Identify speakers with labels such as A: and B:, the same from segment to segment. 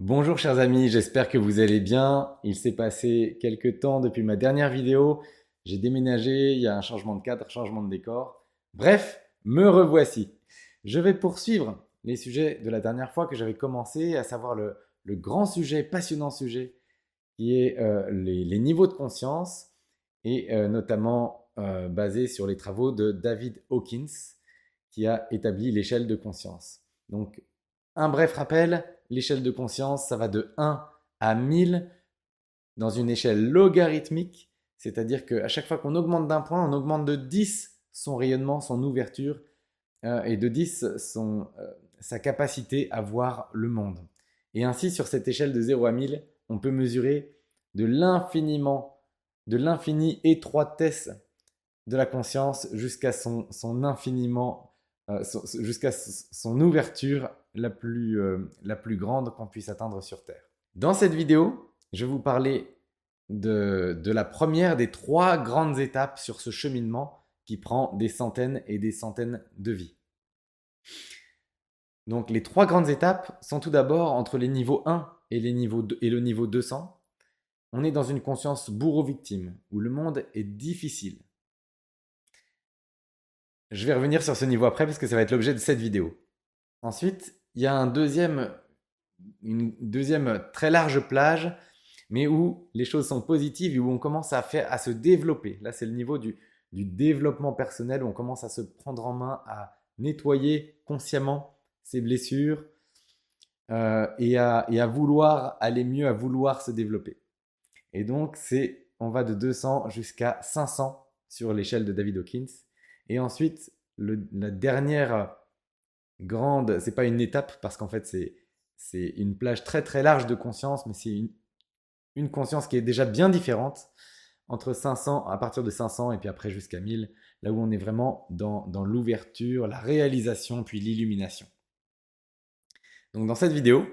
A: Bonjour chers amis, j'espère que vous allez bien. Il s'est passé quelques temps depuis ma dernière vidéo. J'ai déménagé, il y a un changement de cadre, changement de décor. Bref, me revoici. Je vais poursuivre les sujets de la dernière fois que j'avais commencé, à savoir le grand sujet, passionnant sujet, qui est les niveaux de conscience, et notamment basé sur les travaux de David Hawkins, qui a établi l'échelle de conscience. Donc, un bref rappel, l'échelle de conscience, ça va de 1 à 1000 dans une échelle logarithmique, c'est-à-dire qu'à chaque fois qu'on augmente d'un point, on augmente de 10 son rayonnement, son ouverture, et de 10 sa capacité à voir le monde. Et ainsi, sur cette échelle de 0 à 1000, on peut mesurer de l'infinie étroitesse de la conscience jusqu'à son infiniment, jusqu'à son ouverture la plus grande qu'on puisse atteindre sur Terre. Dans cette vidéo, je vais vous parler de la première des 3 grandes étapes sur ce cheminement qui prend des centaines et des centaines de vies. Donc les 3 grandes étapes sont tout d'abord entre les niveaux 1 et le niveau 200. On est dans une conscience bourreau-victime, où le monde est difficile. Je vais revenir sur ce niveau après parce que ça va être l'objet de cette vidéo. Ensuite, il y a une deuxième très large plage, mais où les choses sont positives et où on commence à se développer. Là, c'est le niveau du développement personnel, où on commence à se prendre en main, à nettoyer consciemment ses blessures, et à vouloir aller mieux, à vouloir se développer. Et donc, on va de 200 jusqu'à 500 sur l'échelle de David Hawkins. Et ensuite, la dernière grande, c'est pas une étape parce qu'en fait, c'est une plage très très large de conscience, mais c'est une conscience qui est déjà bien différente entre 500, à partir de 500 et puis après jusqu'à 1000, là où on est vraiment dans l'ouverture, la réalisation, puis l'illumination. Donc dans cette vidéo,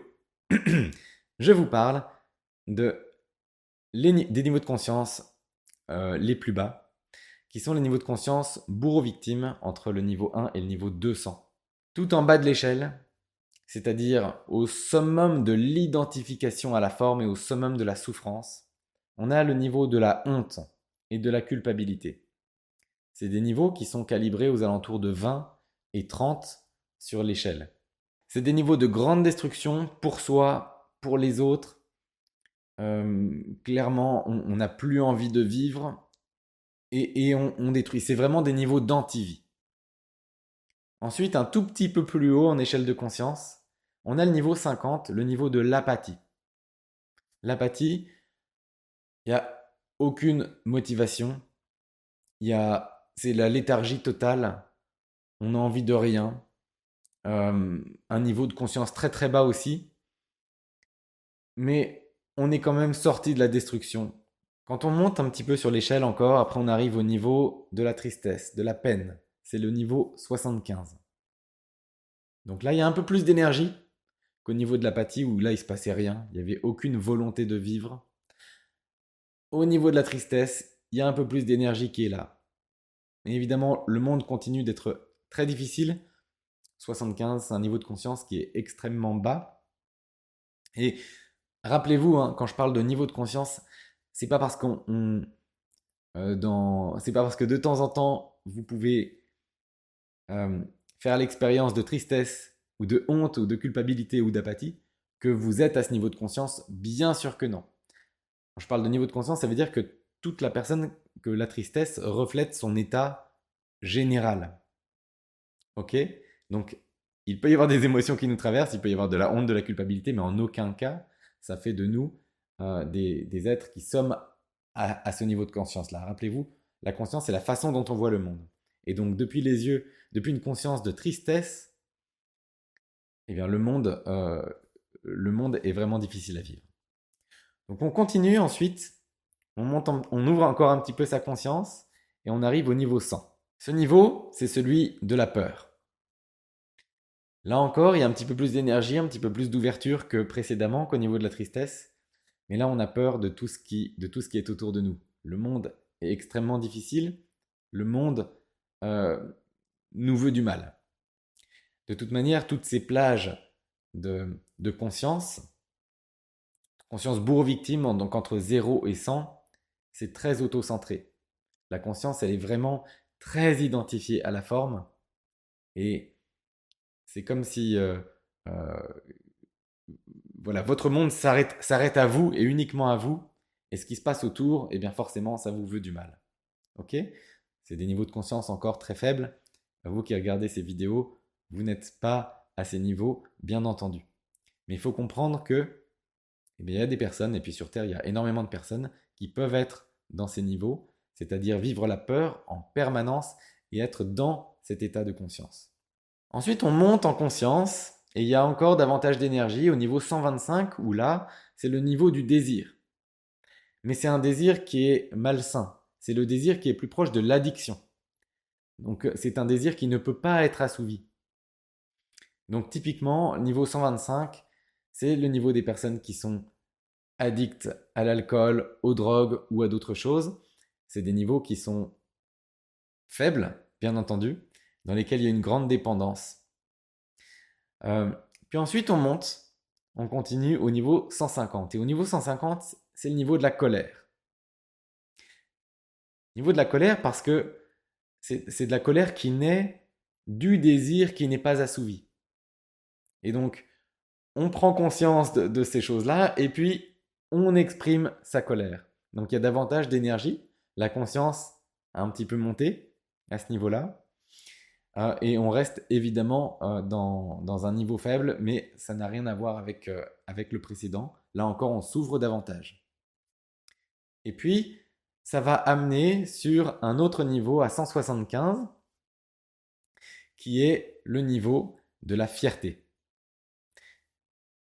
A: je vous parle des niveaux de conscience les plus bas, qui sont les niveaux de conscience bourreau-victime entre le niveau 1 et le niveau 200. Tout en bas de l'échelle, c'est-à-dire au summum de l'identification à la forme et au summum de la souffrance, on a le niveau de la honte et de la culpabilité. C'est des niveaux qui sont calibrés aux alentours de 20 et 30 sur l'échelle. C'est des niveaux de grande destruction pour soi, pour les autres. Clairement, on n'a plus envie de vivre et on détruit. C'est vraiment des niveaux d'anti-vie. Ensuite, un tout petit peu plus haut en échelle de conscience, on a le niveau 50, le niveau de l'apathie. L'apathie, il n'y a aucune motivation, c'est la léthargie totale, on n'a envie de rien, un niveau de conscience très très bas aussi, mais on est quand même sorti de la destruction. Quand on monte un petit peu sur l'échelle encore, après on arrive au niveau de la tristesse, de la peine. C'est le niveau 75. Donc là, il y a un peu plus d'énergie qu'au niveau de l'apathie où là, il ne se passait rien. Il n'y avait aucune volonté de vivre. Au niveau de la tristesse, il y a un peu plus d'énergie qui est là. Et évidemment, le monde continue d'être très difficile. 75, c'est un niveau de conscience qui est extrêmement bas. Et rappelez-vous, hein, quand je parle de niveau de conscience, c'est pas parce c'est pas parce que de temps en temps vous pouvez euh, faire l'expérience de tristesse ou de honte ou de culpabilité ou d'apathie que vous êtes à ce niveau de conscience. Bien sûr que non. Quand je parle de niveau de conscience, ça veut dire que toute la personne, que la tristesse reflète son état général. Ok? Donc, il peut y avoir des émotions qui nous traversent, il peut y avoir de la honte, de la culpabilité, mais en aucun cas, ça fait de nous des êtres qui sommes à ce niveau de conscience-là. Rappelez-vous, la conscience, c'est la façon dont on voit le monde. Et donc, depuis les yeux, depuis une conscience de tristesse, eh bien, le monde est vraiment difficile à vivre. Donc, on continue ensuite, on ouvre encore un petit peu sa conscience et on arrive au niveau 100. Ce niveau, c'est celui de la peur. Là encore, il y a un petit peu plus d'énergie, un petit peu plus d'ouverture que précédemment, qu'au niveau de la tristesse. Mais là, on a peur de tout ce qui est autour de nous. Le monde est extrêmement difficile. Le monde euh, nous veut du mal. De toute manière, toutes ces plages de conscience, Conscience bourreau-victime, donc entre 0 et 100, c'est très auto-centré. La conscience, elle est vraiment très identifiée à la forme et c'est comme si euh, voilà, votre monde s'arrête à vous et uniquement à vous. Et ce qui se passe autour, eh bien forcément, ça vous veut du mal. Ok? C'est des niveaux de conscience encore très faibles. Vous qui regardez ces vidéos, vous n'êtes pas à ces niveaux, bien entendu. Mais il faut comprendre que, eh bien, il y a des personnes, et puis sur Terre, il y a énormément de personnes qui peuvent être dans ces niveaux, c'est-à-dire vivre la peur en permanence et être dans cet état de conscience. Ensuite, on monte en conscience et il y a encore davantage d'énergie au niveau 125 où là, c'est le niveau du désir. Mais c'est un désir qui est malsain. C'est le désir qui est plus proche de l'addiction. Donc c'est un désir qui ne peut pas être assouvi. Donc typiquement, niveau 125, c'est le niveau des personnes qui sont addictes à l'alcool, aux drogues ou à d'autres choses. C'est des niveaux qui sont faibles, bien entendu, dans lesquels il y a une grande dépendance. Euh, Puis ensuite, on monte, on continue au niveau 150. Et au niveau 150, c'est le niveau de la colère. Niveau de la colère parce que c'est de la colère qui naît du désir qui n'est pas assouvi. Et donc, on prend conscience de ces choses-là et puis on exprime sa colère. Donc, il y a davantage d'énergie. La conscience a un petit peu monté à ce niveau-là. Et on reste évidemment dans un niveau faible, mais ça n'a rien à voir avec le précédent. Là encore, on s'ouvre davantage. Et puis, ça va amener sur un autre niveau à 175, qui est le niveau de la fierté.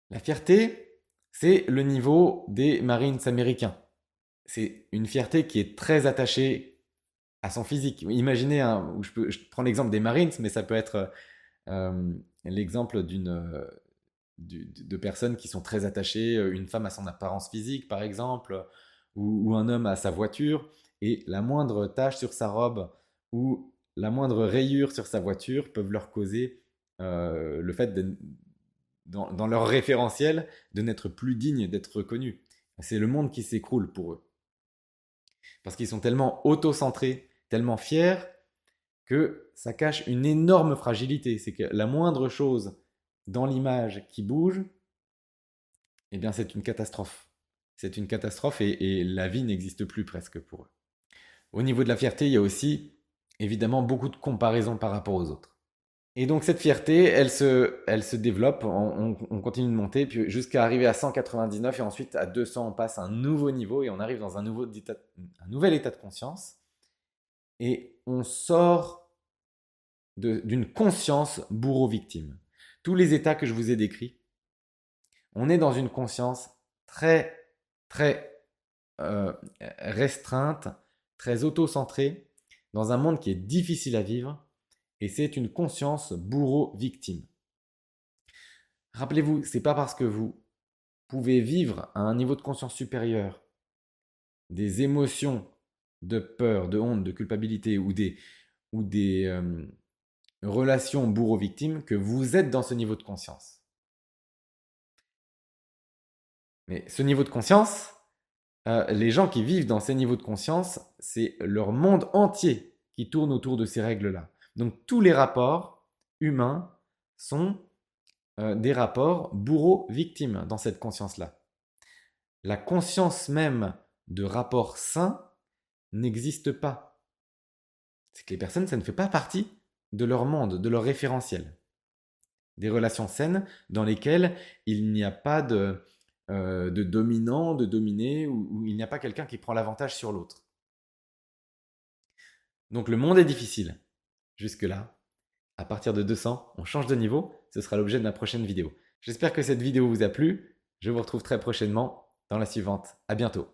A: La fierté, c'est le niveau des Marines américains. C'est une fierté qui est très attachée à son physique. Imaginez, je prends l'exemple des Marines, mais ça peut être l'exemple de personnes qui sont très attachées, une femme à son apparence physique par exemple, ou un homme à sa voiture, et la moindre tache sur sa robe ou la moindre rayure sur sa voiture peuvent leur causer le fait, dans leur référentiel, de n'être plus dignes d'être reconnus. C'est le monde qui s'écroule pour eux. Parce qu'ils sont tellement auto-centrés, tellement fiers, que ça cache une énorme fragilité. C'est que la moindre chose dans l'image qui bouge, eh bien c'est une catastrophe. C'est une catastrophe et la vie n'existe plus presque pour eux. Au niveau de la fierté, il y a aussi évidemment beaucoup de comparaisons par rapport aux autres. Et donc cette fierté, elle se développe, on continue de monter, puis jusqu'à arriver à 199 et ensuite à 200, on passe à un nouveau niveau et on arrive dans un nouvel état de conscience. Et on sort d'une conscience bourreau-victime. Tous les états que je vous ai décrits, on est dans une conscience très, très restreinte, très auto-centrée, dans un monde qui est difficile à vivre, et c'est une conscience bourreau-victime. Rappelez-vous, c'est pas parce que vous pouvez vivre à un niveau de conscience supérieur des émotions de peur, de honte, de culpabilité ou des relation bourreau-victime que vous êtes dans ce niveau de conscience. Mais ce niveau de conscience, les gens qui vivent dans ces niveaux de conscience, c'est leur monde entier qui tourne autour de ces règles-là. Donc tous les rapports humains sont des rapports bourreau-victime dans cette conscience-là. La conscience même de rapport sain n'existe pas. C'est que les personnes, ça ne fait pas partie de leur monde, de leur référentiel. Des relations saines dans lesquelles il n'y a pas de dominant, de dominé, où il n'y a pas quelqu'un qui prend l'avantage sur l'autre. Donc le monde est difficile. Jusque-là, à partir de 200, on change de niveau. Ce sera l'objet de ma prochaine vidéo. J'espère que cette vidéo vous a plu. Je vous retrouve très prochainement dans la suivante. À bientôt.